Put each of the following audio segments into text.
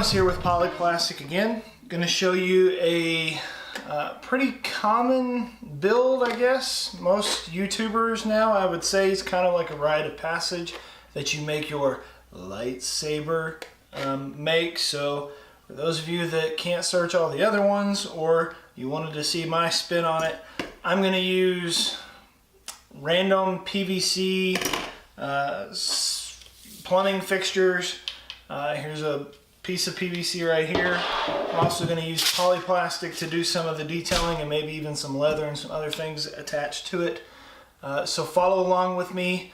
Thomas here with Polly Plastic again. Going to show you a pretty common build, I guess. Most YouTubers now, I would say, it's kind of like a rite of passage that you make your lightsaber make. So for those of you that can't search all the other ones, or you wanted to see my spin on it, I'm going to use random PVC plumbing fixtures. Here's a piece of PVC right here. I'm also going to use Polly Plastic to do some of the detailing and maybe even some leather and some other things attached to it. So follow along with me.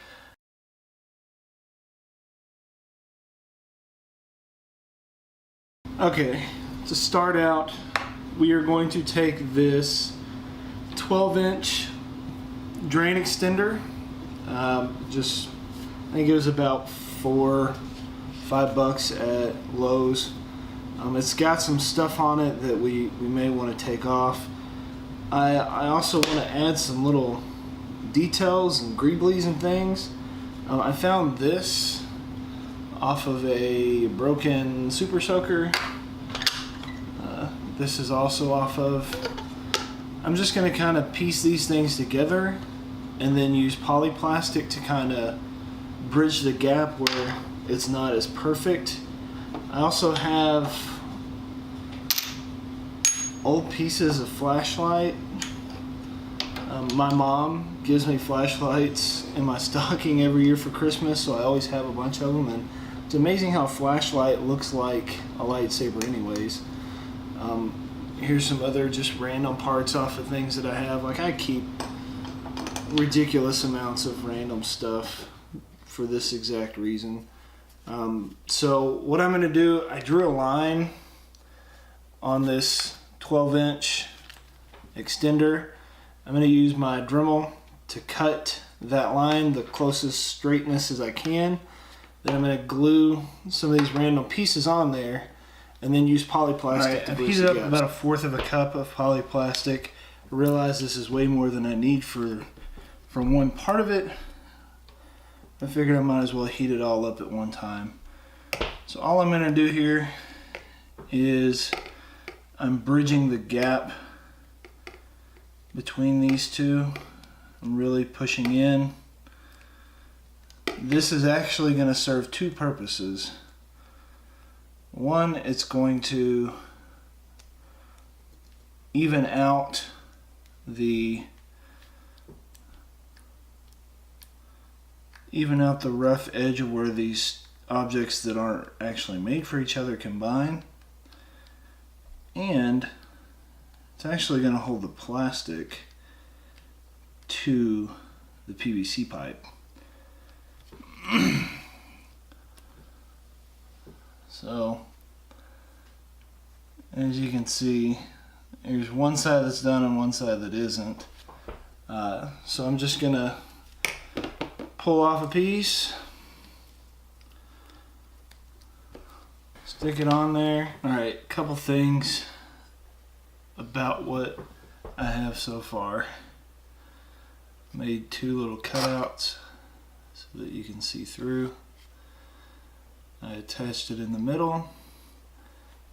Okay, to start out, we are going to take this 12-inch drain extender. I think it was about $4-5 at Lowe's. It's got some stuff on it that we may want to take off. I also want to add some little details and greeblies and things. I found this off of a broken Super Soaker. This is also off of. I'm just going to kind of piece these things together and then use Polly Plastic to kind of bridge the gap where it's not as perfect. I also have old pieces of flashlight. My mom gives me flashlights in my stocking every year for Christmas, so I always have a bunch of them, and it's amazing how a flashlight looks like a lightsaber anyways. Here's some other just random parts off of things that I have. Like, I keep ridiculous amounts of random stuff for this exact reason. So what I'm going to do, I drew a line on this 12-inch extender. I'm going to use my Dremel to cut that line the closest straightness as I can. Then I'm going to glue some of these random pieces on there and then use Polly Plastic to bridge the gaps. I've heated up about 1/4 of a cup of Polly Plastic. I realize this is way more than I need from one part of it. I figured I might as well heat it all up at one time. So all I'm going to do here is I'm bridging the gap between these two. I'm really pushing in. This is actually going to serve two purposes. One, it's going to even out the rough edge of where these objects that aren't actually made for each other combine, and it's actually going to hold the plastic to the PVC pipe. So as you can see, there's one side that's done and one side that isn't. So I'm just going to pull off a piece, stick it on there. Alright, couple things about what I have so far. Made two little cutouts so that you can see through. I attached it in the middle.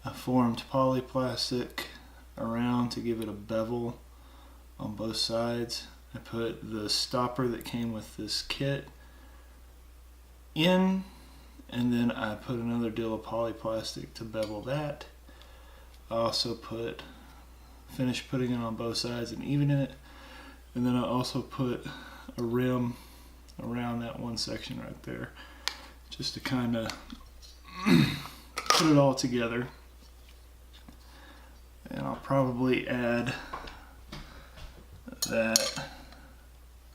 I formed Polly Plastic around to give it a bevel on both sides. I put the stopper that came with this kit in, and then I put another deal of Polly Plastic to bevel that. I also finished putting it on both sides and evening it, and then I also put a rim around that one section right there, just to kind of put it all together. And I'll probably add that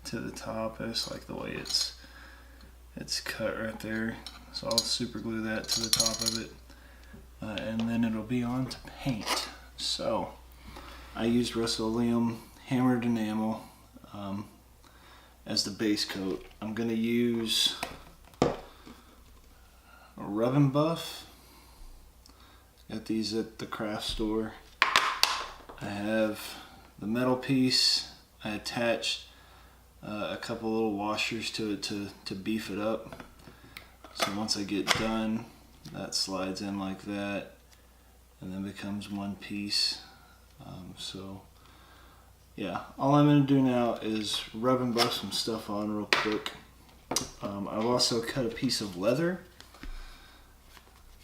to the top. I just like the way it's cut right there, so I'll super glue that to the top of it, and then it'll be on to paint. So I used Rust-Oleum hammered enamel as the base coat. I'm going to use a rub and buff. Got these at the craft store. I have the metal piece. I attached a couple little washers to it to beef it up. So once I get done that slides in like that and then becomes one piece. So yeah, all I'm going to do now is rub and buff some stuff on real quick. I've also cut a piece of leather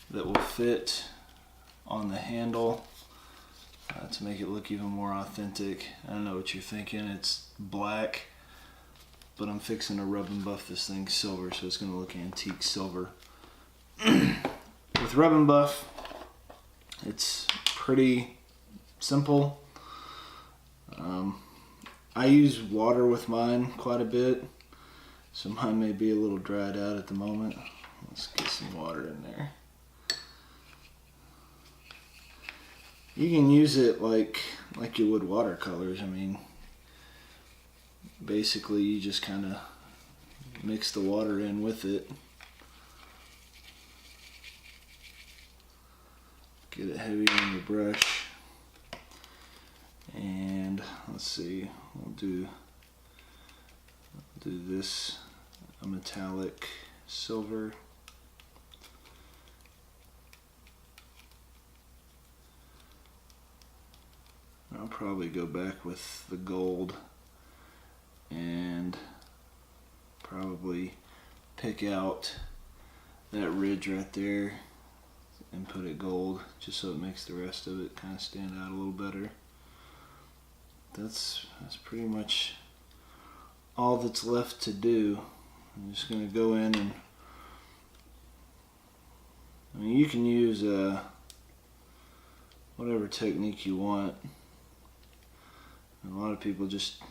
that will fit on the handle to make it look even more authentic. I don't know what you're thinking, it's black, but I'm fixing to rub and buff this thing silver, so it's going to look antique silver. With rub and buff, it's pretty simple. I use water with mine quite a bit, so mine may be a little dried out at the moment. Let's get some water in there. You can use it like you would watercolors. I mean, basically you just kind of mix the water in with it. Get it heavy on your brush. And let's see, we'll do this, a metallic silver. I'll probably go back with the gold and probably pick out that ridge right there and put it gold, just so it makes the rest of it kind of stand out a little better. That's pretty much all that's left to do. I'm just going to go in and, I mean, you can use whatever technique you want. A lot of people just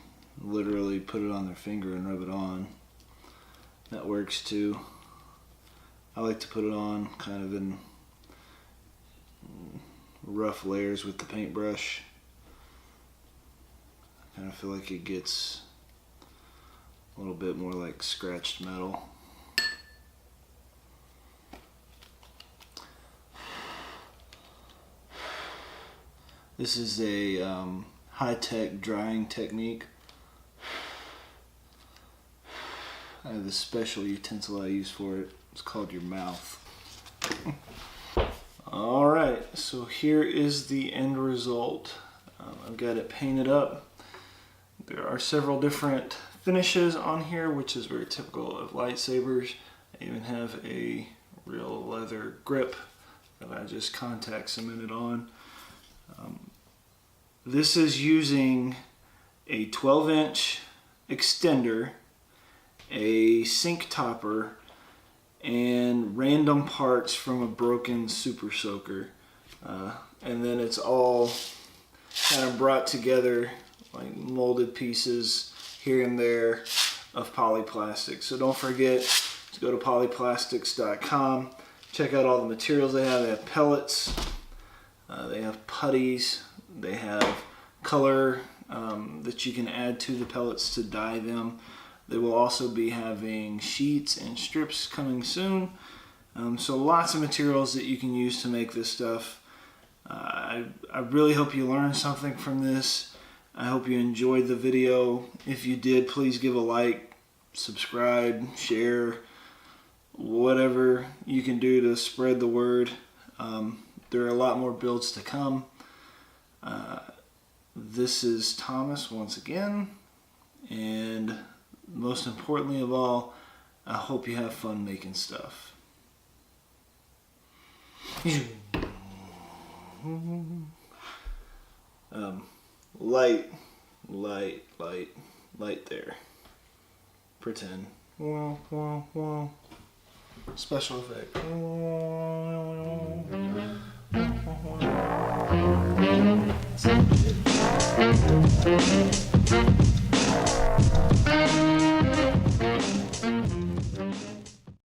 literally put it on their finger and rub it on. That works too. I like to put it on kind of in rough layers with the paintbrush. I kind of feel like it gets a little bit more like scratched metal. This is a high-tech drying technique. I have this special utensil I use for it. It's called your mouth. Alright, so here is the end result. I've got it painted up. There are several different finishes on here, which is very typical of lightsabers. I even have a real leather grip that I just contact cemented on. This is using a 12-inch extender, a sink topper, and random parts from a broken super soaker. And then it's all kind of brought together like molded pieces here and there of Polly Plastics. So don't forget to go to polyplastics.com, check out all the materials they have. They have pellets, they have putties, they have color that you can add to the pellets to dye them. They will also be having sheets and strips coming soon. So lots of materials that you can use to make this stuff. I really hope you learned something from this. I hope you enjoyed the video. If you did, please give a like, subscribe, share, whatever you can do to spread the word. There are a lot more builds to come. This is Thomas once again, and most importantly of all, I hope you have fun making stuff. Light there. Pretend. Special effect.